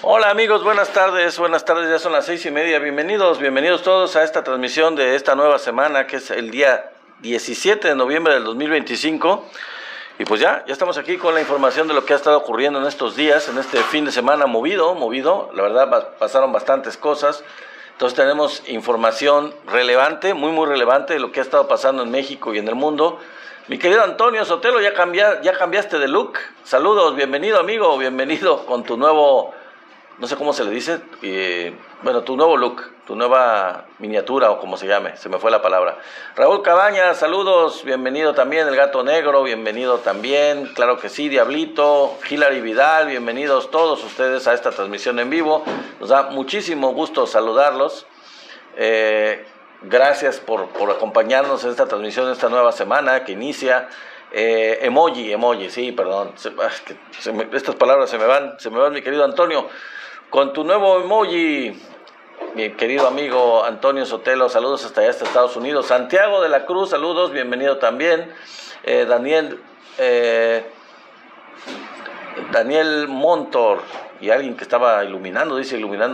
Hola amigos, buenas tardes, ya son las 6:30, bienvenidos todos a esta transmisión de esta nueva semana que es el día 17 de noviembre del 2025 y pues ya estamos aquí con la información de lo que ha estado ocurriendo en estos días, en este fin de semana movido, la verdad pasaron bastantes cosas, entonces tenemos información relevante, muy relevante de lo que ha estado pasando en México y en el mundo. Mi querido Antonio Sotelo, ya cambiaste de look, saludos, bienvenido amigo, bienvenido con tu nuevo... No sé cómo se le dice, tu nuevo look, tu nueva miniatura o como se llame, se me fue la palabra. Raúl Cabañas, saludos, bienvenido también, el Gato Negro, bienvenido también, claro que sí, Diablito, Hilary Vidal, bienvenidos todos ustedes a esta transmisión en vivo. Nos da muchísimo gusto saludarlos. Gracias por acompañarnos en esta transmisión de esta nueva semana que inicia. Emoji, sí, perdón, estas palabras se me van, mi querido Antonio. Con tu nuevo emoji, mi querido amigo Antonio Sotelo, saludos hasta allá, hasta Estados Unidos. Santiago de la Cruz, saludos, bienvenido también. Daniel Montor, y alguien que estaba iluminando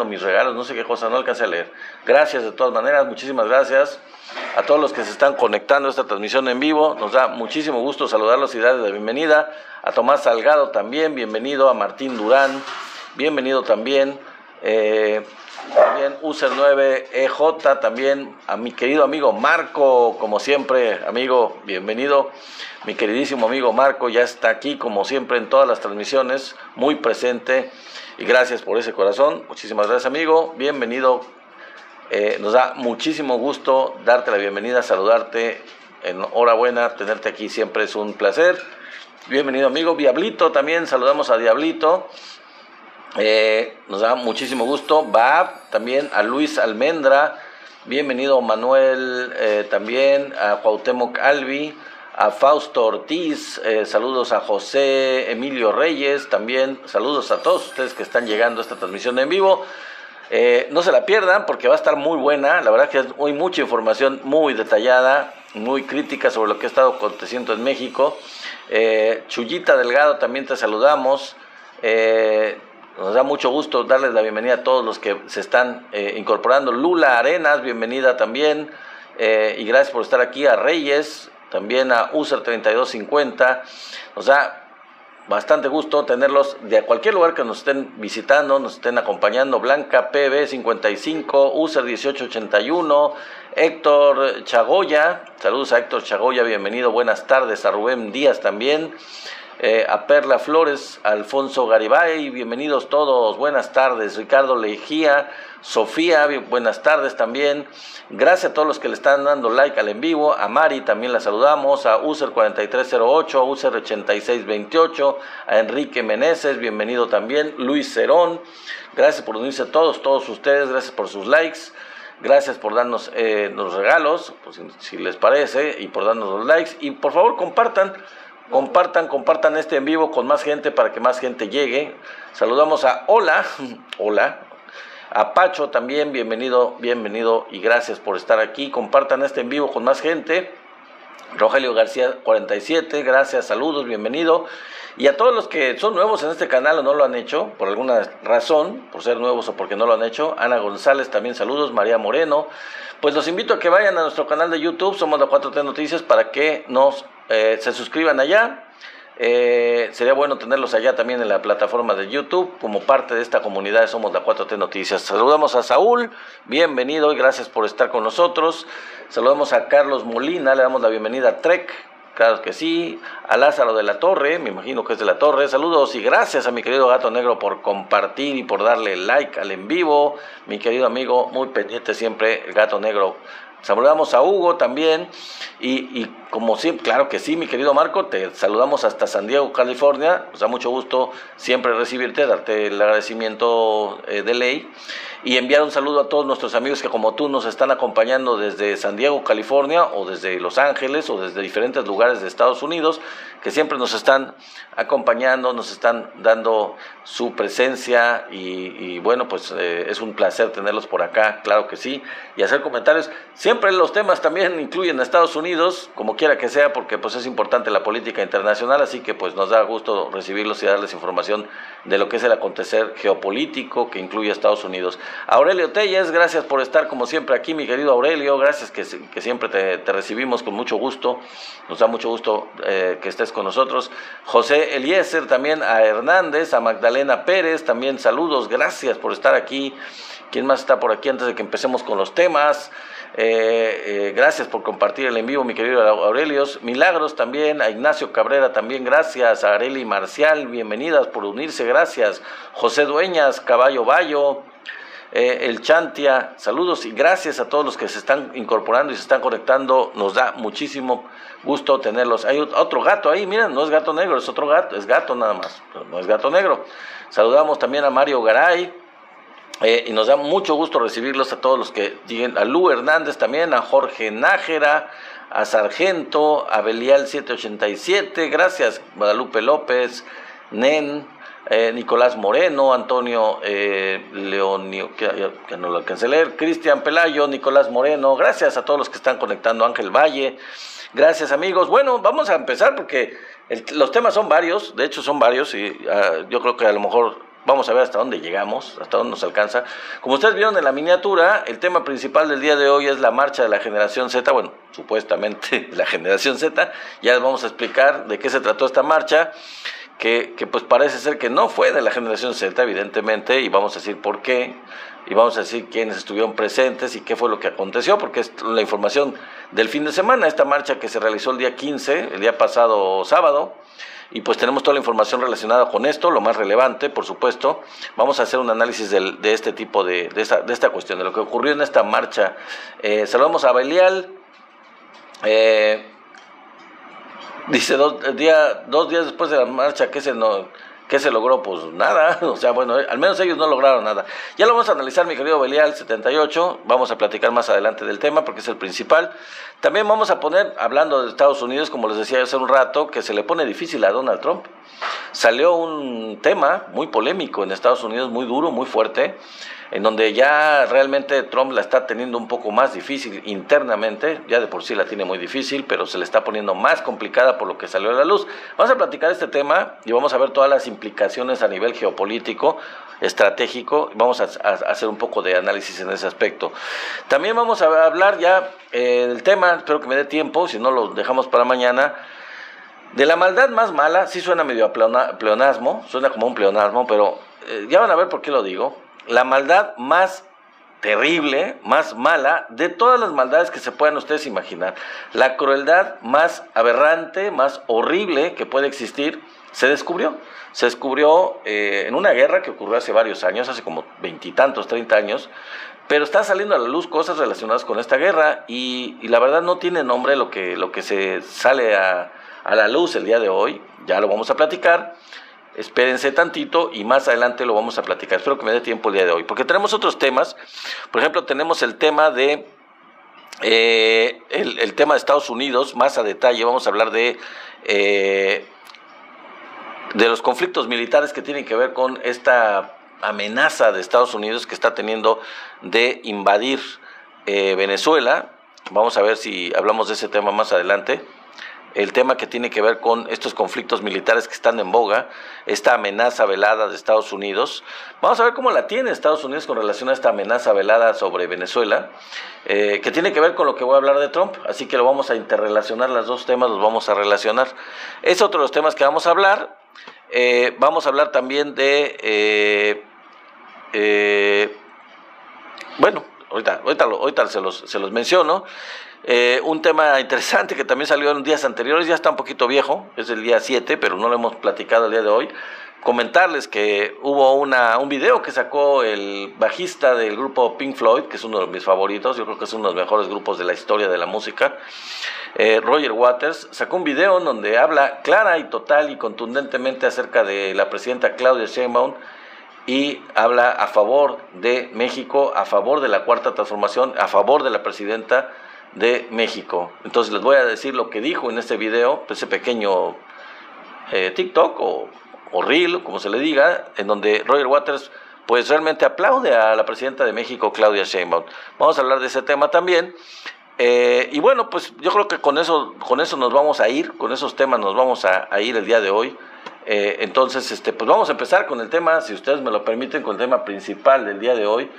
mis regalos, no sé qué cosa, no alcancé a leer. Gracias de todas maneras, muchísimas gracias a todos los que se están conectando a esta transmisión en vivo. Nos da muchísimo gusto saludarlos y darles la bienvenida. A Tomás Salgado también, bienvenido. A Martín Durán, bienvenido también. También User 9EJ, también a mi querido amigo Marco, como siempre, amigo, bienvenido. Mi queridísimo amigo Marco ya está aquí, como siempre, en todas las transmisiones, muy presente. Y gracias por ese corazón. Muchísimas gracias, amigo. Bienvenido. Nos da muchísimo gusto darte la bienvenida, saludarte. Enhorabuena, tenerte aquí siempre es un placer. Bienvenido, amigo. Diablito también, saludamos a Diablito. Nos da muchísimo gusto. También a Luis Almendra, bienvenido. Manuel, también a Cuauhtémoc Albi, a Fausto Ortiz, saludos a José Emilio Reyes, también saludos a todos ustedes que están llegando a esta transmisión en vivo. No se la pierdan porque va a estar muy buena, la verdad que hay mucha información muy detallada, muy crítica sobre lo que ha estado aconteciendo en México. Chuyita Delgado, también te saludamos. Nos da mucho gusto darles la bienvenida a todos los que se están incorporando. Lula Arenas, bienvenida también, y gracias por estar aquí. A Reyes, también a User 3250. Nos da bastante gusto tenerlos de cualquier lugar que nos estén visitando, nos estén acompañando. Blanca PB 55, User 1881, Héctor Chagoya, saludos a Héctor Chagoya, bienvenido, buenas tardes. A Rubén Díaz también. A Perla Flores, Alfonso Garibay, bienvenidos todos, buenas tardes. Ricardo Lejía, Sofía, buenas tardes también. Gracias a todos los que le están dando like al en vivo. A Mari también la saludamos. A User 4308, a User 8628, a Enrique Meneses, bienvenido también. Luis Cerón, gracias por unirse a todos ustedes, gracias por sus likes. Gracias por darnos los regalos, pues, si les parece, y por darnos los likes. Y por favor compartan este en vivo con más gente para que más gente llegue. Saludamos a Hola, a Pacho también, bienvenido y gracias por estar aquí. Compartan este en vivo con más gente. Rogelio García 47, gracias, saludos, bienvenido. Y a todos los que son nuevos en este canal o no lo han hecho, por alguna razón, por ser nuevos o porque no lo han hecho. Ana González también saludos, María Moreno. Pues los invito a que vayan a nuestro canal de YouTube, Somos la 4T Noticias, para que se suscriban allá. Sería bueno tenerlos allá también en la plataforma de YouTube como parte de esta comunidad de Somos la 4T Noticias. Saludamos a Saúl, bienvenido y gracias por estar con nosotros. Saludamos a Carlos Molina, le damos la bienvenida a Trek, claro que sí. A Lázaro de la Torre, me imagino que es de la Torre, saludos y gracias a mi querido Gato Negro por compartir y por darle like al en vivo. Mi querido amigo, muy pendiente siempre, el Gato Negro. Saludamos a Hugo también y como siempre, claro que sí, mi querido Marco, te saludamos hasta San Diego, California. Nos da mucho gusto siempre recibirte, darte el agradecimiento de ley. y enviar un saludo a todos nuestros amigos que como tú nos están acompañando desde San Diego, California, o desde Los Ángeles, o desde diferentes lugares de Estados Unidos, que siempre nos están acompañando, nos están dando su presencia y bueno, pues es un placer tenerlos por acá, claro que sí, y hacer comentarios. Siempre los temas también incluyen a Estados Unidos, como quiera que sea, porque pues es importante la política internacional, así que pues nos da gusto recibirlos y darles información de lo que es el acontecer geopolítico que incluye a Estados Unidos. Aurelio Telles, gracias por estar como siempre aquí, mi querido Aurelio, gracias que siempre te recibimos con mucho gusto, nos da mucho gusto que estés con nosotros. José Eliezer, también a Hernández, a Magdalena Pérez, también saludos, gracias por estar aquí. ¿Quién más está por aquí antes de que empecemos con los temas? Gracias por compartir el en vivo, mi querido Aurelio. Milagros también, a Ignacio Cabrera también, gracias. A Areli Marcial, bienvenidas por unirse, gracias. José Dueñas, Caballo Bayo, el Chantia, saludos y gracias a todos los que se están incorporando y se están conectando. Nos da muchísimo gusto tenerlos. Hay otro gato ahí, miren, no es gato negro, es otro gato, es gato nada más, pero no es gato negro. Saludamos también a Mario Garay. Y nos da mucho gusto recibirlos a todos los que lleguen, a Lu Hernández también, a Jorge Nájera, a Sargento, a Belial 787, gracias, Guadalupe López, Nen, Nicolás Moreno, Antonio Leonio, que no lo alcancé a leer, Cristian Pelayo, Nicolás Moreno, gracias a todos los que están conectando, Ángel Valle, gracias amigos. Bueno, vamos a empezar porque los temas son varios, de hecho son varios, y yo creo que a lo mejor vamos a ver hasta dónde llegamos, hasta dónde nos alcanza. Como ustedes vieron en la miniatura, el tema principal del día de hoy es la marcha de la generación Z, bueno, supuestamente la generación Z, ya les vamos a explicar de qué se trató esta marcha, que pues parece ser que no fue de la generación Z, evidentemente, y vamos a decir por qué, y vamos a decir quiénes estuvieron presentes y qué fue lo que aconteció, porque es la información del fin de semana, esta marcha que se realizó el día 15, el día pasado sábado, y pues tenemos toda la información relacionada con esto, lo más relevante, por supuesto. Vamos a hacer un análisis de este tipo de esta cuestión, de lo que ocurrió en esta marcha. Saludamos a Belial. Dice, dos días después de la marcha, ¿qué se logró? Pues nada, o sea, bueno, al menos ellos no lograron nada. Ya lo vamos a analizar, mi querido Belial 78, vamos a platicar más adelante del tema porque es el principal. También vamos a poner, hablando de Estados Unidos, como les decía hace un rato, que se le pone difícil a Donald Trump. Salió un tema muy polémico en Estados Unidos, muy duro, muy fuerte, en donde ya realmente Trump la está teniendo un poco más difícil internamente, ya de por sí la tiene muy difícil, pero se le está poniendo más complicada por lo que salió a la luz. Vamos a platicar este tema y vamos a ver todas las implicaciones a nivel geopolítico, estratégico, vamos a hacer un poco de análisis en ese aspecto. También vamos a hablar ya del tema, espero que me dé tiempo, si no lo dejamos para mañana, de la maldad más mala. Sí suena medio a pleonasmo, suena como un pleonasmo, pero ya van a ver por qué lo digo. La maldad más terrible, más mala, de todas las maldades que se puedan ustedes imaginar. La crueldad más aberrante, más horrible que puede existir, se descubrió. Se descubrió en una guerra que ocurrió hace varios años, hace como 20 y tantos, 30 años, pero están saliendo a la luz cosas relacionadas con esta guerra y la verdad no tiene nombre lo que se sale a la luz el día de hoy. Ya lo vamos a platicar. Espérense tantito y más adelante lo vamos a platicar. Espero que me dé tiempo el día de hoy, porque tenemos otros temas. Por ejemplo, tenemos el tema de el tema de Estados Unidos, más a detalle. Vamos a hablar de los conflictos militares que tienen que ver con esta amenaza de Estados Unidos que está teniendo de invadir Venezuela. Vamos a ver si hablamos de ese tema más adelante. El tema que tiene que ver con estos conflictos militares que están en boga, esta amenaza velada de Estados Unidos. Vamos a ver cómo la tiene Estados Unidos con relación a esta amenaza velada sobre Venezuela, que tiene que ver con lo que voy a hablar de Trump, así que lo vamos a interrelacionar, los dos temas los vamos a relacionar. Es otro de los temas que vamos a hablar. Vamos a hablar también de, bueno, ahorita se los menciono. Un tema interesante que también salió en días anteriores, ya está un poquito viejo, es el día 7, pero no lo hemos platicado el día de hoy. Comentarles que hubo un video que sacó el bajista del grupo Pink Floyd, que es uno de mis favoritos, yo creo que es uno de los mejores grupos de la historia de la música. Roger Waters sacó un video en donde habla clara y total y contundentemente acerca de la presidenta Claudia Sheinbaum y habla a favor de México, a favor de la Cuarta Transformación, a favor de la presidenta de México. Entonces les voy a decir lo que dijo en este video, ese pequeño TikTok o Reel, como se le diga, en donde Roger Waters pues realmente aplaude a la presidenta de México, Claudia Sheinbaum. Vamos a hablar de ese tema también. Y bueno, pues yo creo que con eso nos vamos a ir, con esos temas nos vamos a ir el día de hoy. Entonces, pues vamos a empezar con el tema, si ustedes me lo permiten, con el tema principal del día de hoy.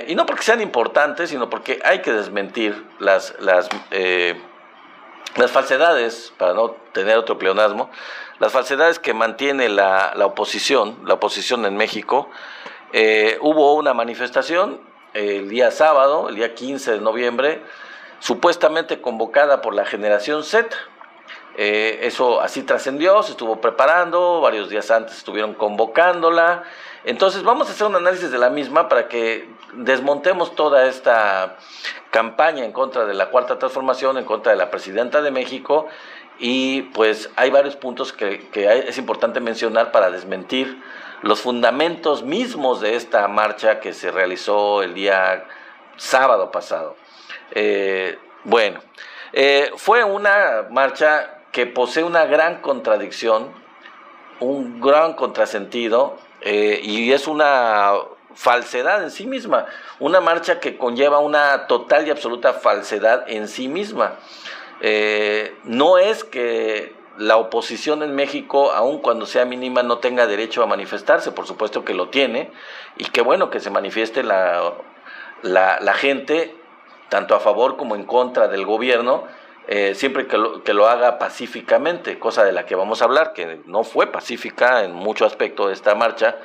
Y no porque sean importantes, sino porque hay que desmentir las falsedades, para no tener otro pleonasmo, las falsedades que mantiene la oposición en México. Hubo una manifestación el día sábado, el día 15 de noviembre, supuestamente convocada por la Generación Z. Eso así trascendió, se estuvo preparando, varios días antes estuvieron convocándola. Entonces vamos a hacer un análisis de la misma para que desmontemos toda esta campaña en contra de la Cuarta Transformación, en contra de la presidenta de México, y pues hay varios puntos que es importante mencionar para desmentir los fundamentos mismos de esta marcha que se realizó el día sábado pasado. Fue una marcha que posee una gran contradicción, un gran contrasentido, y es una falsedad en sí misma, una marcha que conlleva una total y absoluta falsedad en sí misma. No es que la oposición en México, aun cuando sea mínima, no tenga derecho a manifestarse, por supuesto que lo tiene, y qué bueno que se manifieste la gente, tanto a favor como en contra del gobierno, siempre que lo haga pacíficamente, cosa de la que vamos a hablar, que no fue pacífica en mucho aspecto de esta marcha,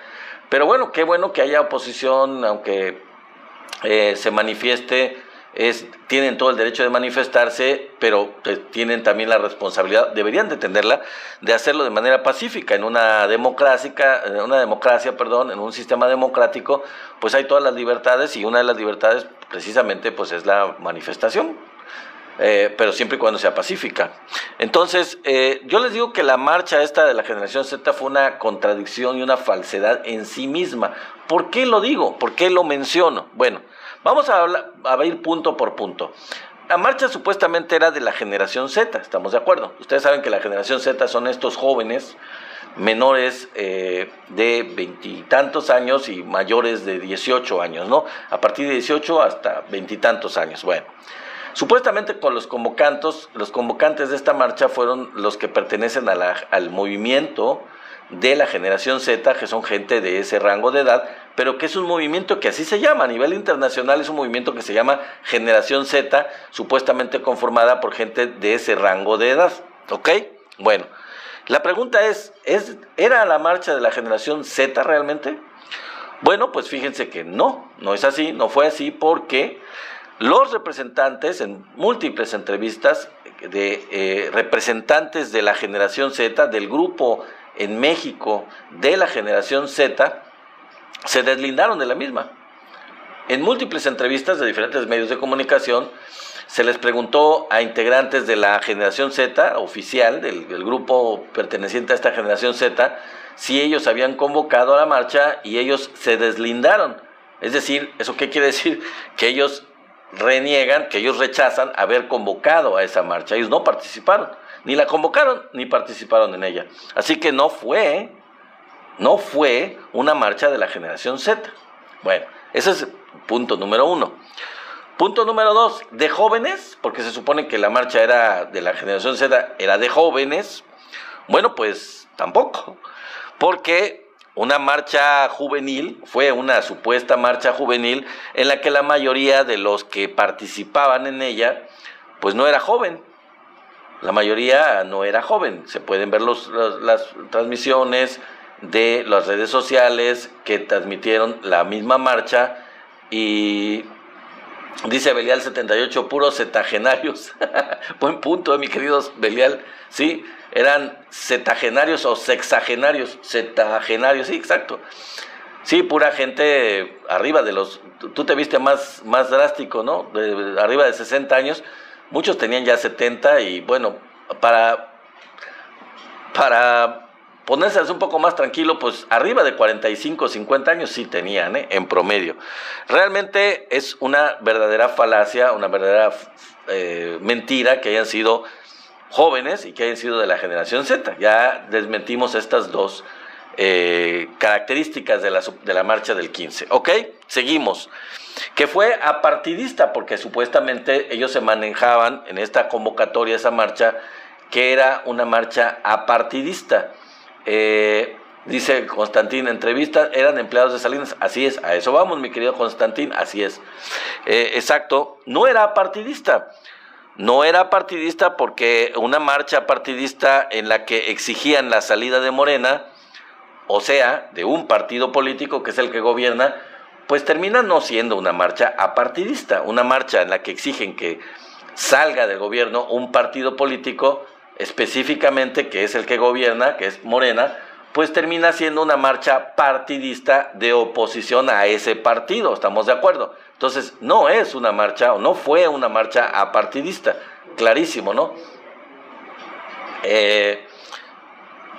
pero bueno, qué bueno que haya oposición, aunque se manifieste, tienen todo el derecho de manifestarse, pero tienen también la responsabilidad, deberían de tenerla, de hacerlo de manera pacífica. En una democracia, en un sistema democrático, pues hay todas las libertades, y una de las libertades precisamente pues es la manifestación. Pero siempre y cuando sea pacífica. Entonces, yo les digo que la marcha esta de la Generación Z fue una contradicción y una falsedad en sí misma. ¿Por qué lo digo? ¿Por qué lo menciono? Bueno, vamos a ir punto por punto. La marcha supuestamente era de la Generación Z, ¿estamos de acuerdo? Ustedes saben que la Generación Z son estos jóvenes menores de veintitantos años y mayores de 18 años, ¿no? A partir de 18 hasta veintitantos años. Bueno, supuestamente con los convocantes de esta marcha fueron los que pertenecen al movimiento de la Generación Z, que son gente de ese rango de edad, pero que es un movimiento que así se llama, a nivel internacional es un movimiento que se llama Generación Z, supuestamente conformada por gente de ese rango de edad, ¿ok? Bueno, la pregunta ¿era la marcha de la Generación Z realmente? Bueno, pues fíjense que no es así, no fue así, porque los representantes, en múltiples entrevistas de representantes de la Generación Z, del grupo en México de la Generación Z, se deslindaron de la misma. En múltiples entrevistas de diferentes medios de comunicación, se les preguntó a integrantes de la Generación Z, oficial, del grupo perteneciente a esta Generación Z, si ellos habían convocado a la marcha, y ellos se deslindaron. Es decir, ¿eso qué quiere decir? Que ellos reniegan, que ellos rechazan haber convocado a esa marcha. Ellos no participaron, ni la convocaron, ni participaron en ella. Así que no fue una marcha de la Generación Z. Bueno, ese es punto número 1. Punto número 2, de jóvenes, porque se supone que la marcha era de la Generación Z, era de jóvenes. Bueno, pues tampoco, porque una marcha juvenil, fue una supuesta marcha juvenil en la que la mayoría de los que participaban en ella, pues no era joven. La mayoría no era joven. Se pueden ver las transmisiones de las redes sociales que transmitieron la misma marcha, y dice Belial 78, puros setagenarios. Buen punto, mi querido Belial. Sí, eran setagenarios o sexagenarios. Setagenarios, sí, exacto. Sí, pura gente arriba de los... Tú te viste más drástico, ¿no? Arriba de 60 años. Muchos tenían ya 70 y bueno, para ponerse un poco más tranquilo, pues arriba de 45, 50 años sí tenían, en promedio. Realmente es una verdadera falacia, una verdadera mentira que hayan sido jóvenes y que hayan sido de la generación Z. Ya desmentimos estas dos características de la marcha del 15. ¿Ok? Seguimos. Que fue apartidista, porque supuestamente ellos se manejaban en esta convocatoria, esa marcha, que era una marcha apartidista. Dice Constantín, entrevista, eran empleados de Salinas. Así es, a eso vamos, mi querido Constantín, así es. Exacto, no era partidista. No era partidista porque una marcha partidista en la que exigían la salida de Morena, o sea, de un partido político que es el que gobierna, pues termina no siendo una marcha apartidista. Una marcha en la que exigen que salga del gobierno un partido político específicamente que es el que gobierna, que es Morena, pues termina siendo una marcha partidista de oposición a ese partido, ¿estamos de acuerdo? Entonces, no es una marcha, o no fue una marcha apartidista, clarísimo, ¿no?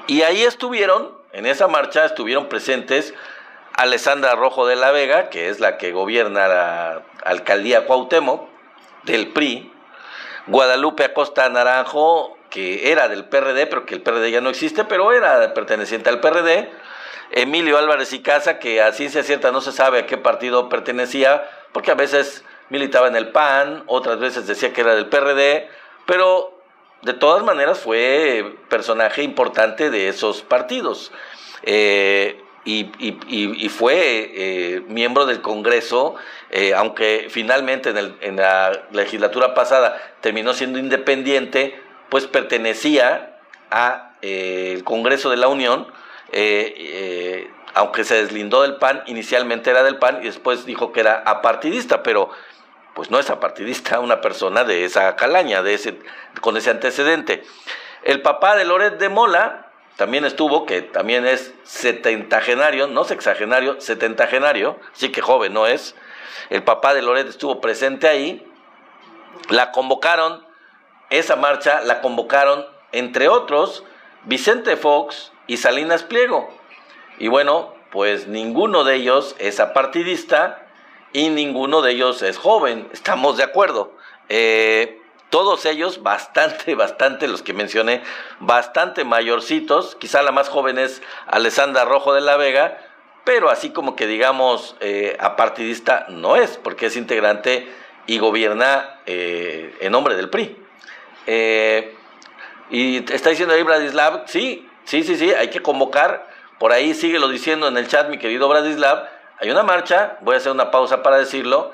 Y ahí estuvieron, en esa marcha estuvieron presentes Alessandra Rojo de la Vega, que es la que gobierna la alcaldía Cuauhtémoc, del PRI, Guadalupe Acosta Naranjo, que era del PRD, pero que el PRD ya no existe, pero era perteneciente al PRD, Emilio Álvarez y Casa, que a ciencia cierta no se sabe a qué partido pertenecía, porque a veces militaba en el PAN, otras veces decía que era del PRD, pero de todas maneras fue personaje importante de esos partidos, y fue miembro del Congreso, aunque finalmente en la legislatura pasada terminó siendo independiente, pues pertenecía a el Congreso de la Unión, aunque se deslindó del PAN, inicialmente era del PAN y después dijo que era apartidista, pero pues no es apartidista una persona de esa calaña, con ese antecedente. El papá de Loret de Mola también estuvo, que también es setentagenario, no sexagenario, setentagenario, así que joven no es. El papá de Loret estuvo presente ahí, la convocaron. Esa marcha la convocaron, entre otros, Vicente Fox y Salinas Pliego. Y bueno, pues ninguno de ellos es apartidista y ninguno de ellos es joven, estamos de acuerdo. Todos ellos, bastante, los que mencioné, bastante mayorcitos. Quizá la más joven es Alessandra Rojo de la Vega, pero así como que digamos apartidista no es, porque es integrante y gobierna en nombre del PRI. Y está diciendo ahí Bradislav, sí, hay que convocar, por ahí síguelo diciendo en el chat, mi querido Bradislav, hay una marcha, voy a hacer una pausa para decirlo,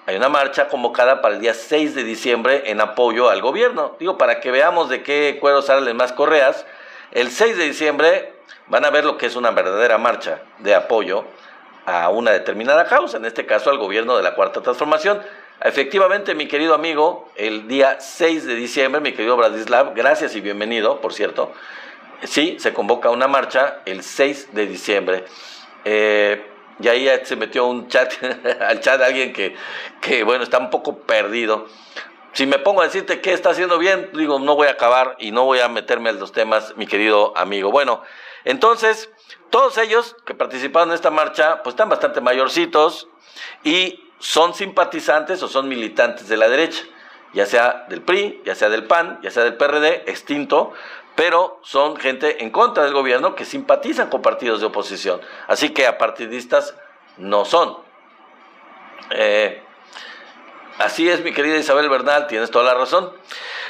hay una marcha convocada para el día 6 de diciembre en apoyo al gobierno, digo, para que veamos de qué cuero salen más correas. El 6 de diciembre van a ver lo que es una verdadera marcha de apoyo a una determinada causa, en este caso al gobierno de la Cuarta Transformación. Efectivamente, mi querido amigo, el día 6 de diciembre, mi querido Bradislav, gracias y bienvenido, por cierto, sí, se convoca una marcha el 6 de diciembre. Y ahí se metió un chat, al chat alguien que, bueno, está un poco perdido. Si me pongo a decirte qué está haciendo bien, digo, no voy a acabar y no voy a meterme en los temas, mi querido amigo. Bueno, entonces, todos ellos que participaron en esta marcha, pues están bastante mayorcitos y son simpatizantes o son militantes de la derecha, ya sea del PRI, ya sea del PAN, ya sea del PRD, extinto, pero son gente en contra del gobierno que simpatizan con partidos de oposición, así que apartidistas no son. Así es, mi querida Isabel Bernal, tienes toda la razón.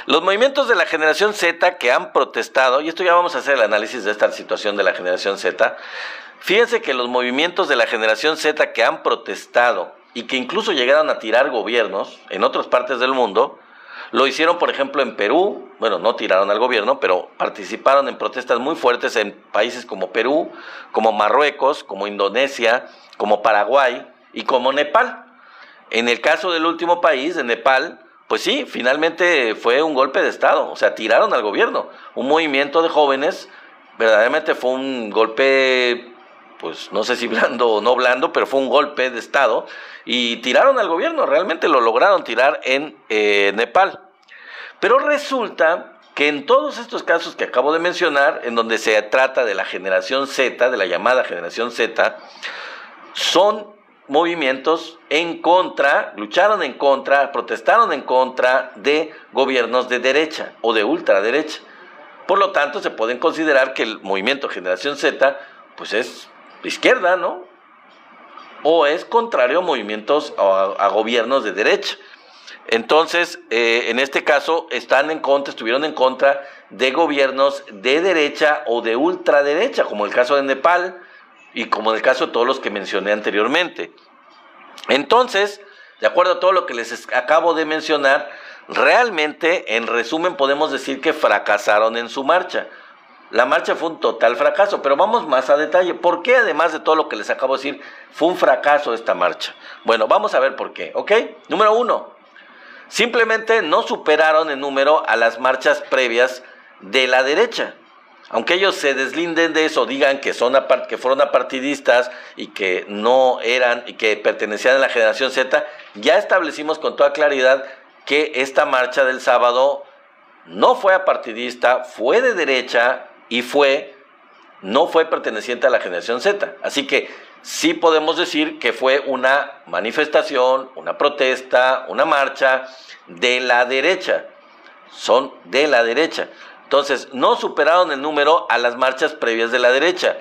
Los movimientos de la generación Z que han protestado, y esto ya vamos a hacer el análisis de esta situación de la generación Z, fíjense que los movimientos de la generación Z que han protestado y que incluso llegaron a tirar gobiernos en otras partes del mundo, lo hicieron, por ejemplo, en Perú. Bueno, no tiraron al gobierno, pero participaron en protestas muy fuertes en países como Perú, como Marruecos, como Indonesia, como Paraguay y como Nepal. En el caso del último país, de Nepal, pues sí, finalmente fue un golpe de Estado, o sea, tiraron al gobierno. Un movimiento de jóvenes, verdaderamente fue un golpe, pues no sé si blando o no blando, pero fue un golpe de Estado y tiraron al gobierno, realmente lo lograron tirar en Nepal. Pero resulta que en todos estos casos que acabo de mencionar, en donde se trata de la generación Z, de la llamada generación Z, son movimientos en contra, lucharon en contra, protestaron en contra de gobiernos de derecha o de ultraderecha. Por lo tanto, se pueden considerar que el movimiento Generación Z, pues es de izquierda, ¿no? O es contrario a movimientos, a gobiernos de derecha. Entonces, en este caso, estuvieron en contra de gobiernos de derecha o de ultraderecha, como el caso de Nepal y como el caso de todos los que mencioné anteriormente. Entonces, de acuerdo a todo lo que les acabo de mencionar, realmente, en resumen, podemos decir que fracasaron en su marcha. La marcha fue un total fracaso, pero vamos más a detalle. ¿Por qué, además de todo lo que les acabo de decir, fue un fracaso esta marcha? Bueno, vamos a ver por qué, ¿ok? Número 1, simplemente no superaron en número a las marchas previas de la derecha. Aunque ellos se deslinden de eso, digan que fueron apartidistas y que no eran y que pertenecían a la generación Z, ya establecimos con toda claridad que esta marcha del sábado no fue apartidista, fue de derecha y no fue perteneciente a la generación Z. Así que sí podemos decir que fue una manifestación, una protesta, una marcha de la derecha. Son de la derecha. Entonces, no superaron el número a las marchas previas de la derecha.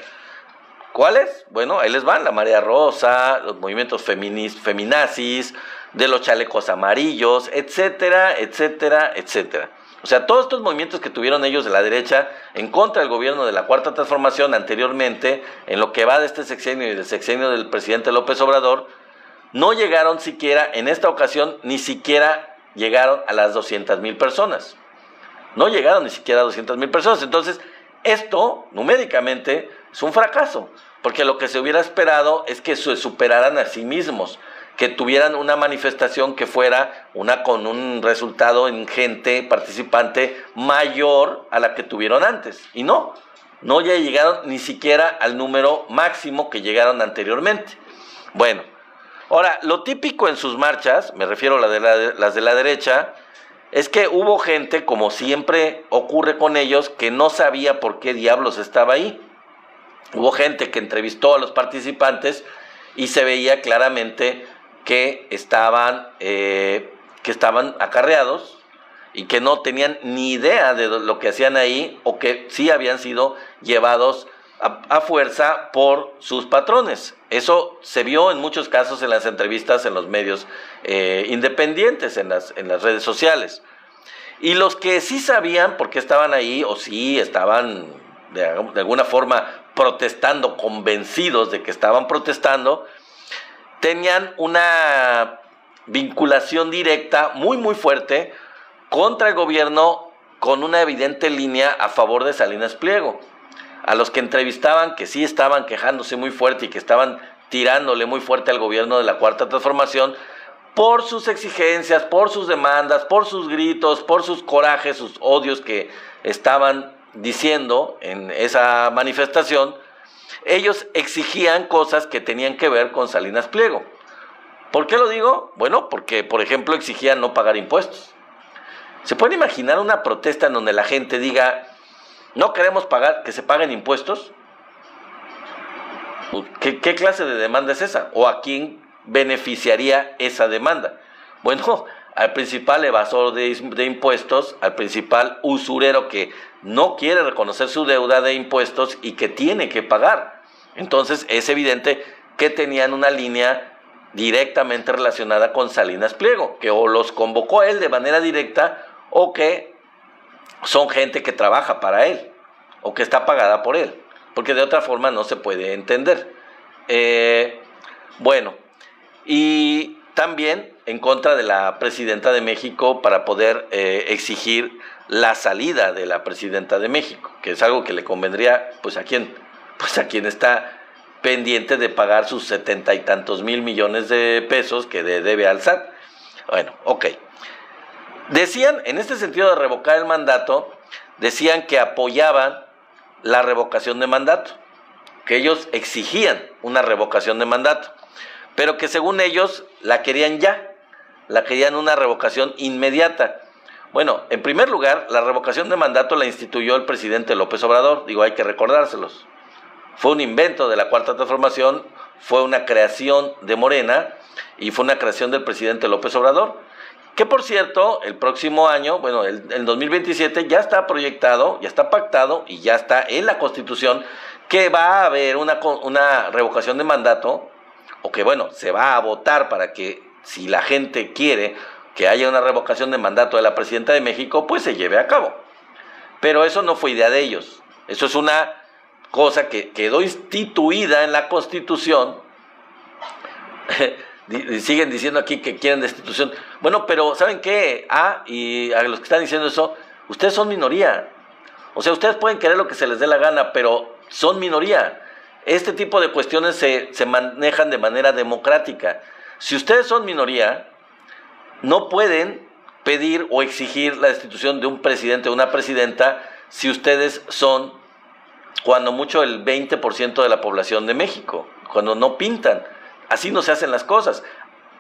¿Cuáles? Bueno, ahí les van: la Marea Rosa, los movimientos feminazis, de los chalecos amarillos, etcétera, etcétera, etcétera. O sea, todos estos movimientos que tuvieron ellos de la derecha en contra del gobierno de la Cuarta Transformación anteriormente, en lo que va de este sexenio y del sexenio del presidente López Obrador, no llegaron siquiera, en esta ocasión, ni siquiera llegaron a las 200,000 personas. No llegaron ni siquiera a 200,000 personas. Entonces, esto, numéricamente, es un fracaso, porque lo que se hubiera esperado es que se superaran a sí mismos, que tuvieran una manifestación que fuera con un resultado en gente participante mayor a la que tuvieron antes. Y no ya llegaron ni siquiera al número máximo que llegaron anteriormente. Bueno, ahora, lo típico en sus marchas, me refiero a las de la derecha, es que hubo gente, como siempre ocurre con ellos, que no sabía por qué diablos estaba ahí. Hubo gente que entrevistó a los participantes y se veía claramente que estaban acarreados y que no tenían ni idea de lo que hacían ahí, o que sí habían sido llevados a fuerza por sus patrones. Eso se vio en muchos casos en las entrevistas en los medios independientes, en las redes sociales. Y los que sí sabían por qué estaban ahí, o sí estaban de alguna forma protestando, convencidos de que estaban protestando, tenían una vinculación directa muy muy fuerte contra el gobierno, con una evidente línea a favor de Salinas Pliego. A los que entrevistaban, que sí estaban quejándose muy fuerte y que estaban tirándole muy fuerte al gobierno de la Cuarta Transformación por sus exigencias, por sus demandas, por sus gritos, por sus corajes, sus odios que estaban diciendo en esa manifestación, ellos exigían cosas que tenían que ver con Salinas Pliego. ¿Por qué lo digo? Bueno, porque, por ejemplo, exigían no pagar impuestos. ¿Se puede imaginar una protesta en donde la gente diga: no queremos que se paguen impuestos? ¿Qué clase de demanda es esa? ¿O a quién beneficiaría esa demanda? Bueno, al principal evasor de impuestos, al principal usurero que no quiere reconocer su deuda de impuestos y que tiene que pagar. Entonces es evidente que tenían una línea directamente relacionada con Salinas Pliego, que o los convocó él de manera directa, o que son gente que trabaja para él, o que está pagada por él, porque de otra forma no se puede entender. Bueno, y también en contra de la presidenta de México, para poder exigir la salida de la presidenta de México, que es algo que le convendría a quien está pendiente de pagar sus 70 y tantos mil millones de pesos que debe al SAT. Bueno, ok. Decían, en este sentido de revocar el mandato, decían que apoyaban la revocación de mandato, que ellos exigían una revocación de mandato, pero que según ellos la querían una revocación inmediata. Bueno, en primer lugar, la revocación de mandato la instituyó el presidente López Obrador, digo, hay que recordárselos. Fue un invento de la Cuarta Transformación, fue una creación de Morena y fue una creación del presidente López Obrador, que por cierto, el próximo año, bueno, el 2027 ya está proyectado, ya está pactado y ya está en la Constitución que va a haber una revocación de mandato, o que bueno, se va a votar para que si la gente quiere que haya una revocación de mandato de la presidenta de México, pues se lleve a cabo. Pero eso no fue idea de ellos, eso es una cosa que quedó instituida en la Constitución. Siguen diciendo aquí que quieren destitución. Bueno, pero ¿saben qué? Y a los que están diciendo eso, ustedes son minoría. O sea, ustedes pueden querer lo que se les dé la gana, pero son minoría. Este tipo de cuestiones se manejan de manera democrática. Si ustedes son minoría, no pueden pedir o exigir la destitución de un presidente o una presidenta si ustedes son, cuando mucho, el 20% de la población de México, cuando no pintan. Así no se hacen las cosas.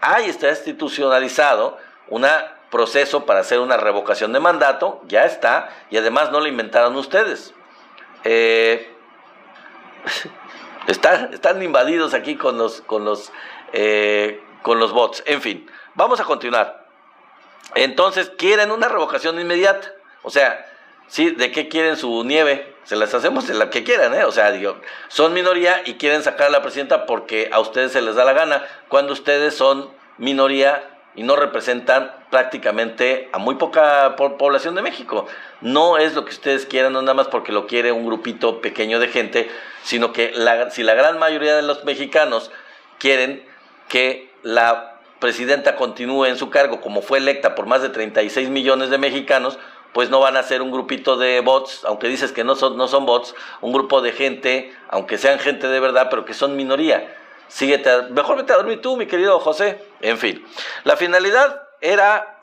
Ahí está institucionalizado un proceso para hacer una revocación de mandato, ya está, y además no lo inventaron ustedes. Están invadidos aquí con los bots. En fin, vamos a continuar. Entonces, quieren una revocación inmediata. O sea, ¿sí? ¿De qué quieren su nieve? Se las hacemos de la que quieran, ¿eh? O sea, digo, son minoría y quieren sacar a la presidenta porque a ustedes se les da la gana, cuando ustedes son minoría y no representan prácticamente a muy poca población de México. No es lo que ustedes quieran, no nada más porque lo quiere un grupito pequeño de gente, sino que si la gran mayoría de los mexicanos quieren que la presidenta continúe en su cargo, como fue electa por más de 36 millones de mexicanos, pues no van a ser un grupito de bots, aunque dices que no son bots, un grupo de gente, aunque sean gente de verdad, pero que son minoría. Mejor vete a dormir tú, mi querido José. En fin, la finalidad era,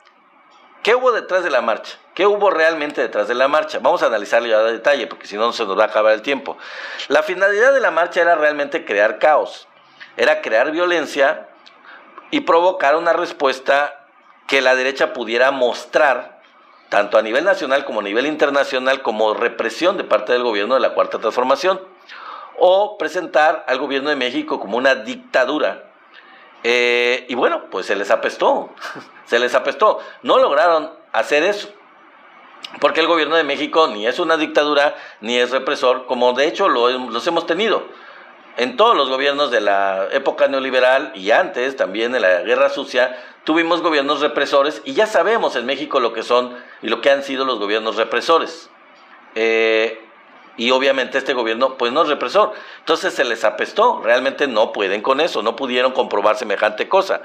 ¿qué hubo detrás de la marcha? ¿Qué hubo realmente detrás de la marcha? Vamos a analizarlo ya a detalle, porque si no, se nos va a acabar el tiempo. La finalidad de la marcha era realmente crear caos, era crear violencia y provocar una respuesta que la derecha pudiera mostrar, tanto a nivel nacional como a nivel internacional, como represión de parte del gobierno de la Cuarta Transformación, o presentar al gobierno de México como una dictadura. Y bueno, pues se les apestó, se les apestó. No lograron hacer eso, porque el gobierno de México ni es una dictadura, ni es represor, como de hecho los hemos tenido. En todos los gobiernos de la época neoliberal y antes también de la Guerra Sucia, tuvimos gobiernos represores y ya sabemos en México lo que son y lo que han sido los gobiernos represores. Y obviamente este gobierno pues no es represor, entonces se les apestó, realmente no pueden con eso, no pudieron comprobar semejante cosa.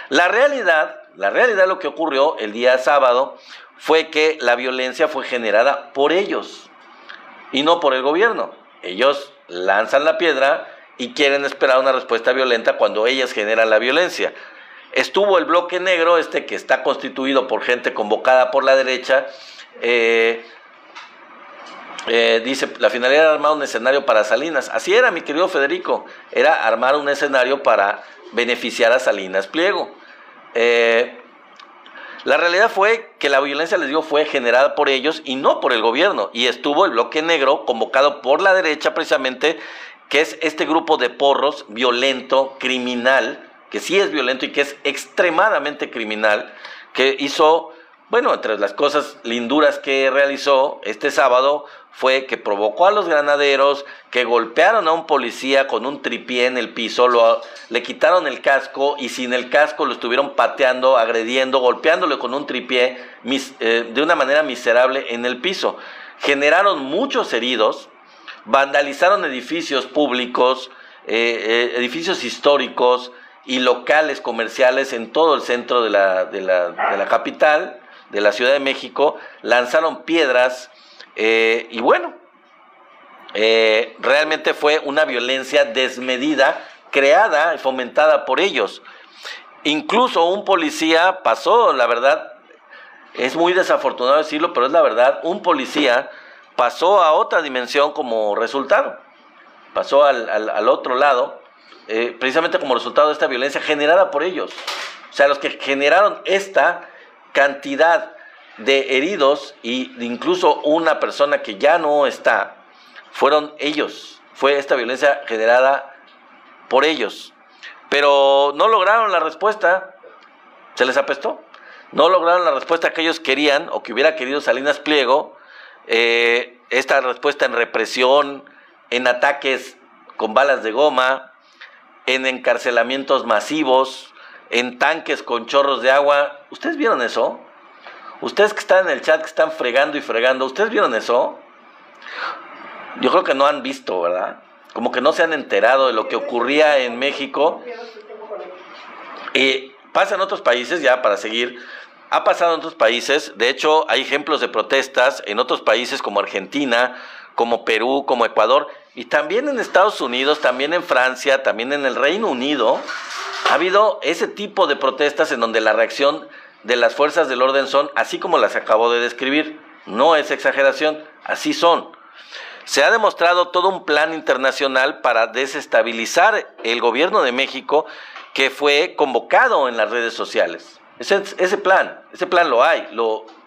La realidad lo que ocurrió el día sábado fue que la violencia fue generada por ellos y no por el gobierno. Ellos lanzan la piedra y quieren esperar una respuesta violenta cuando ellas generan la violencia. Estuvo el bloque negro, que está constituido por gente convocada por la derecha. Dice, la finalidad era armar un escenario para Salinas. Así era, mi querido Federico, era armar un escenario para beneficiar a Salinas Pliego. La realidad fue que la violencia, les digo, fue generada por ellos y no por el gobierno. Y estuvo el bloque negro convocado por la derecha precisamente, que es este grupo de porros violento, criminal, que sí es violento y que es extremadamente criminal, que hizo, bueno, entre las cosas linduras que realizó este sábado, fue que provocó a los granaderos, que golpearon a un policía con un tripié en el piso, le quitaron el casco y sin el casco lo estuvieron pateando, agrediendo, golpeándole con un tripié de una manera miserable en el piso. Generaron muchos heridos, vandalizaron edificios públicos, edificios históricos y locales comerciales en todo el centro de la capital, de la Ciudad de México, lanzaron piedras. Y bueno, realmente fue una violencia desmedida, creada y fomentada por ellos. Incluso un policía pasó, la verdad, es muy desafortunado decirlo, pero es la verdad, un policía pasó a otra dimensión como resultado, pasó al otro lado, precisamente como resultado de esta violencia generada por ellos. O sea, los que generaron esta cantidad de heridos y incluso una persona que ya no está, fueron ellos. Fue esta violencia generada por ellos. Pero no lograron la respuesta. ¿Se les apestó? No lograron la respuesta que ellos querían o que hubiera querido Salinas Pliego. Esta respuesta en represión, en ataques con balas de goma, en encarcelamientos masivos, en tanques con chorros de agua. ¿Ustedes vieron eso? Ustedes que están en el chat, que están fregando y fregando, ¿ustedes vieron eso? Yo creo que no han visto, ¿verdad? Como que no se han enterado de lo que ocurría en México. Pasa en otros países, ya para seguir, ha pasado en otros países. De hecho, hay ejemplos de protestas en otros países como Argentina, como Perú, como Ecuador, y también en Estados Unidos, también en Francia, también en el Reino Unido. Ha habido ese tipo de protestas en donde la reacción de las fuerzas del orden son así como las acabo de describir. No es exageración, así son. Se ha demostrado todo un plan internacional para desestabilizar el gobierno de México, que fue convocado en las redes sociales. Ese plan lo hay,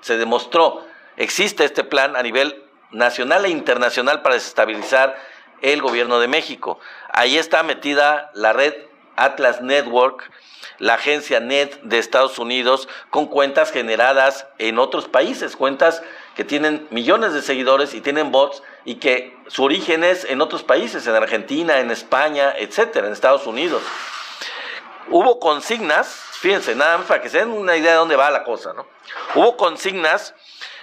se demostró. Existe este plan a nivel nacional e internacional para desestabilizar el gobierno de México. Ahí está metida la red Atlas Network, la agencia NET de Estados Unidos, con cuentas generadas en otros países, cuentas que tienen millones de seguidores y tienen bots, y que su origen es en otros países, en Argentina, en España, etcétera, en Estados Unidos. Hubo consignas, fíjense, nada más para que se den una idea de dónde va la cosa, ¿no? Hubo consignas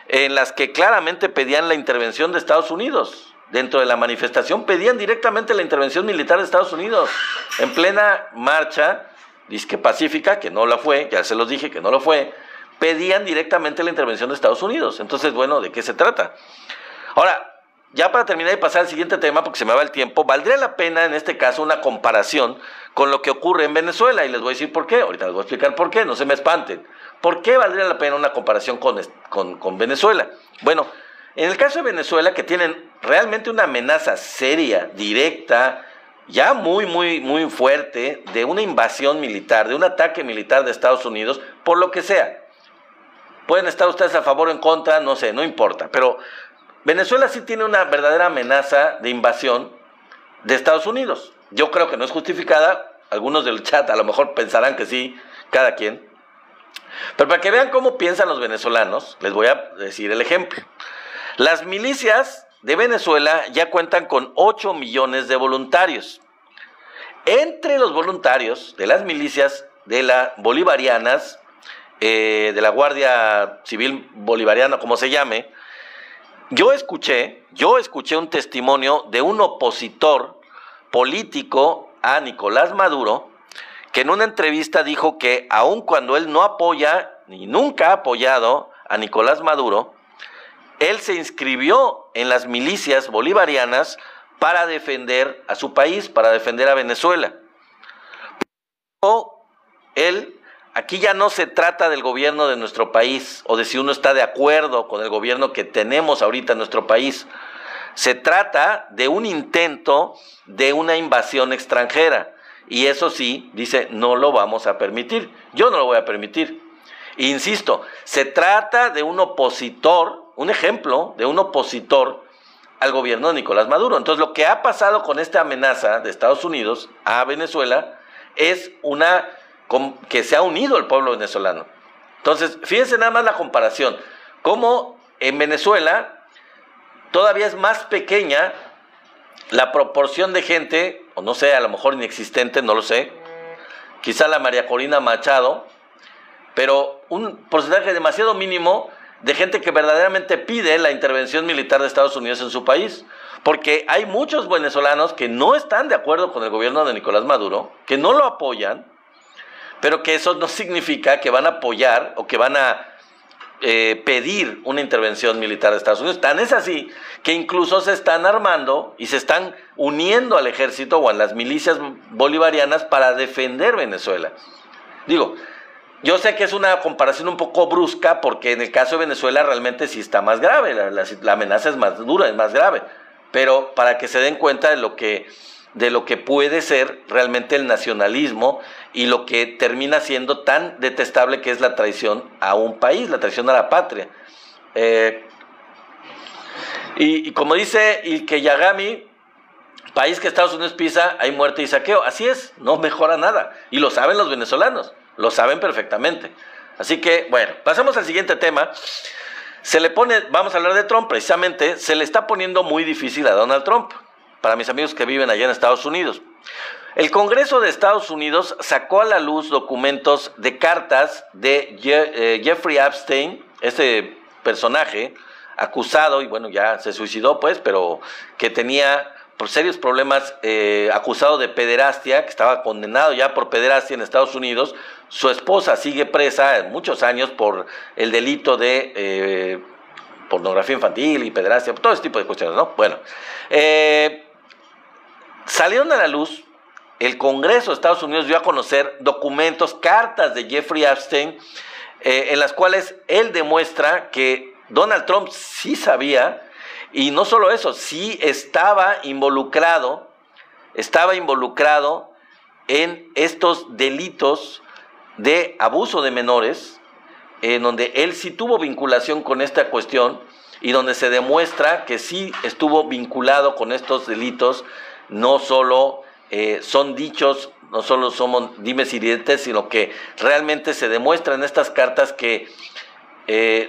en las que claramente pedían la intervención de Estados Unidos. Dentro de la manifestación pedían directamente la intervención militar de Estados Unidos, en plena marcha, disque pacífica, que no la fue, ya se los dije que no lo fue, pedían directamente la intervención de Estados Unidos. Entonces, bueno, ¿de qué se trata? Ahora, ya para terminar y pasar al siguiente tema, porque se me va el tiempo, valdría la pena en este caso una comparación con lo que ocurre en Venezuela, y les voy a decir por qué, ahorita les voy a explicar por qué, no se me espanten. ¿Por qué valdría la pena una comparación con Venezuela? Bueno, en el caso de Venezuela, que tienen realmente una amenaza seria, directa, ya muy fuerte, de una invasión militar, de un ataque militar de Estados Unidos, por lo que sea. Pueden estar ustedes a favor o en contra, no sé, no importa, pero Venezuela sí tiene una verdadera amenaza de invasión de Estados Unidos. Yo creo que no es justificada, algunos del chat a lo mejor pensarán que sí, cada quien. Pero para que vean cómo piensan los venezolanos, les voy a decir el ejemplo. Las milicias de Venezuela ya cuentan con 8 millones de voluntarios. Entre los voluntarios de las milicias de las bolivarianas, de la Guardia Civil Bolivariana, como se llame, yo escuché un testimonio de un opositor político a Nicolás Maduro, que en una entrevista dijo que aun cuando él no apoya ni nunca ha apoyado a Nicolás Maduro, él se inscribió en las milicias bolivarianas para defender a su país, para defender a Venezuela. Aquí ya no se trata del gobierno de nuestro país o de si uno está de acuerdo con el gobierno que tenemos ahorita en nuestro país. Se trata de un intento de una invasión extranjera. Y eso sí, dice, no lo vamos a permitir. Yo no lo voy a permitir. Insisto, se trata de un opositor, un ejemplo de un opositor al gobierno de Nicolás Maduro. Entonces, lo que ha pasado con esta amenaza de Estados Unidos a Venezuela es que se ha unido el pueblo venezolano. Entonces, fíjense nada más la comparación. Cómo en Venezuela todavía es más pequeña la proporción de gente, o no sé, a lo mejor inexistente, no lo sé, quizá la María Corina Machado, pero un porcentaje demasiado mínimo de gente que verdaderamente pide la intervención militar de Estados Unidos en su país, porque hay muchos venezolanos que no están de acuerdo con el gobierno de Nicolás Maduro, que no lo apoyan, pero que eso no significa que van a apoyar o que van a pedir una intervención militar de Estados Unidos. Tan es así que incluso se están armando y se están uniendo al ejército o a las milicias bolivarianas para defender Venezuela. Digo, yo sé que es una comparación un poco brusca porque en el caso de Venezuela realmente sí está más grave, la amenaza es más dura, es más grave, pero para que se den cuenta de lo que de lo que puede ser realmente el nacionalismo y lo que termina siendo tan detestable que es la traición a un país, la traición a la patria. Y como dice Ilke Yagami, país que Estados Unidos pisa, hay muerte y saqueo. Así es, no mejora nada. Y lo saben los venezolanos, lo saben perfectamente. Así que, bueno, pasemos al siguiente tema. Vamos a hablar de Trump, precisamente, se le está poniendo muy difícil a Donald Trump, para mis amigos que viven allá en Estados Unidos. El Congreso de Estados Unidos sacó a la luz documentos de cartas de Jeffrey Epstein, este personaje acusado, y bueno, ya se suicidó pues, pero que tenía por serios problemas, acusado de pederastia, que estaba condenado ya por pederastia en Estados Unidos. Su esposa sigue presa muchos años por el delito de pornografía infantil y pederastia, todo ese tipo de cuestiones, ¿no? Bueno, salieron a la luz, el Congreso de Estados Unidos dio a conocer documentos, cartas de Jeffrey Epstein, en las cuales él demuestra que Donald Trump sí sabía, y no solo eso, sí estaba involucrado en estos delitos de abuso de menores, en donde él sí tuvo vinculación con esta cuestión y donde se demuestra que sí estuvo vinculado con estos delitos. No solo son dichos, no solo somos dimes y diretes, sino que realmente se demuestra en estas cartas que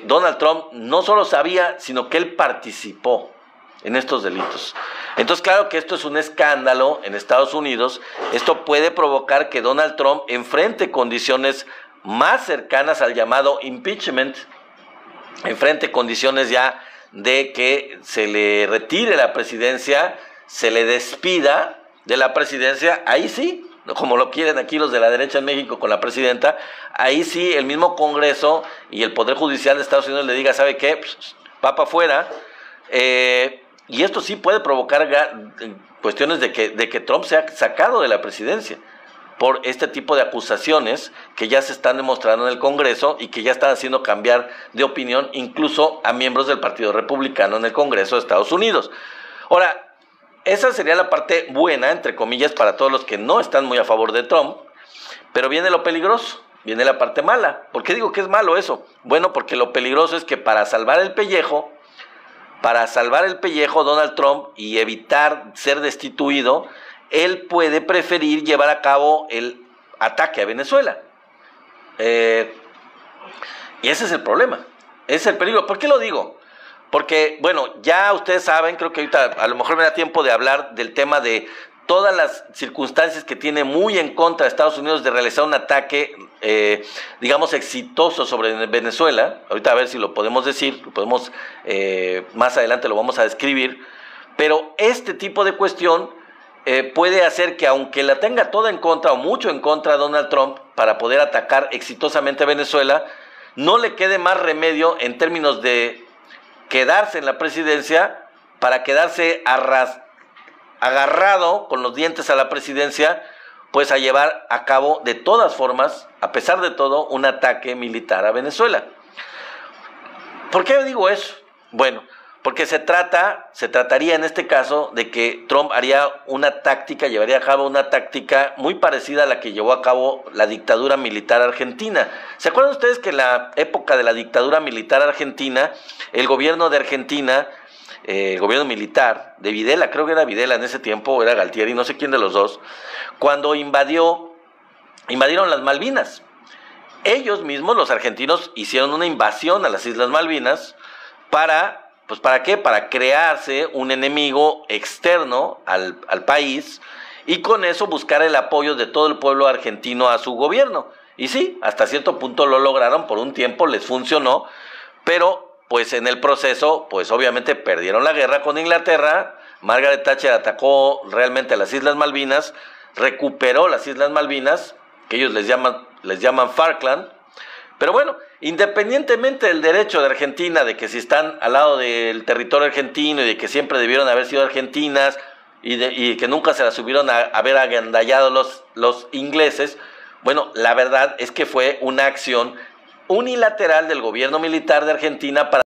Donald Trump no solo sabía, sino que él participó en estos delitos. Entonces, claro que esto es un escándalo en Estados Unidos. Esto puede provocar que Donald Trump enfrente condiciones más cercanas al llamado impeachment, enfrente condiciones ya de que se le retire la presidencia, se le despida de la presidencia. Ahí sí, como lo quieren aquí los de la derecha en México con la presidenta, ahí sí el mismo Congreso y el Poder Judicial de Estados Unidos le diga, ¿sabe qué? Pues, va para afuera. Y esto sí puede provocar cuestiones de que Trump sea sacado de la presidencia por este tipo de acusaciones que ya se están demostrando en el Congreso y que ya están haciendo cambiar de opinión incluso a miembros del Partido Republicano en el Congreso de Estados Unidos. Ahora, esa sería la parte buena, entre comillas, para todos los que no están muy a favor de Trump, pero viene lo peligroso, viene la parte mala. ¿Por qué digo que es malo eso? Bueno, porque lo peligroso es que para salvar el pellejo, Donald Trump, y evitar ser destituido, él puede preferir llevar a cabo el ataque a Venezuela. Y ese es el problema, ese es el peligro. ¿Por qué lo digo? Porque, bueno, ya ustedes saben, creo que ahorita a lo mejor me da tiempo de hablar del tema de todas las circunstancias que tiene muy en contra de Estados Unidos de realizar un ataque, digamos, exitoso sobre Venezuela. Ahorita a ver si lo podemos decir, más adelante lo vamos a describir, pero este tipo de cuestión puede hacer que, aunque la tenga toda en contra o mucho en contra Donald Trump para poder atacar exitosamente a Venezuela, no le quede más remedio en términos de quedarse en la presidencia para quedarse agarrado con los dientes a la presidencia, pues a llevar a cabo de todas formas, a pesar de todo, un ataque militar a Venezuela. ¿Por qué digo eso? Bueno, porque se trataría en este caso de que Trump llevaría a cabo una táctica muy parecida a la que llevó a cabo la dictadura militar argentina. ¿Se acuerdan ustedes que en la época de la dictadura militar argentina, el gobierno de Argentina, el gobierno militar de Videla, creo que era Videla en ese tiempo, era Galtieri, no sé quién de los dos, cuando invadieron las Malvinas? Ellos mismos, los argentinos, hicieron una invasión a las Islas Malvinas ¿para qué? Para crearse un enemigo externo al país y con eso buscar el apoyo de todo el pueblo argentino a su gobierno. Y sí, hasta cierto punto lo lograron, por un tiempo les funcionó, pero pues en el proceso, pues obviamente perdieron la guerra con Inglaterra. Margaret Thatcher atacó realmente a las Islas Malvinas, recuperó las Islas Malvinas, que ellos les llaman Falkland. Pero bueno, independientemente del derecho de Argentina, de que si están al lado del territorio argentino y de que siempre debieron haber sido argentinas y que nunca se las hubieron haber agandallado los ingleses, bueno, la verdad es que fue una acción unilateral del gobierno militar de Argentina para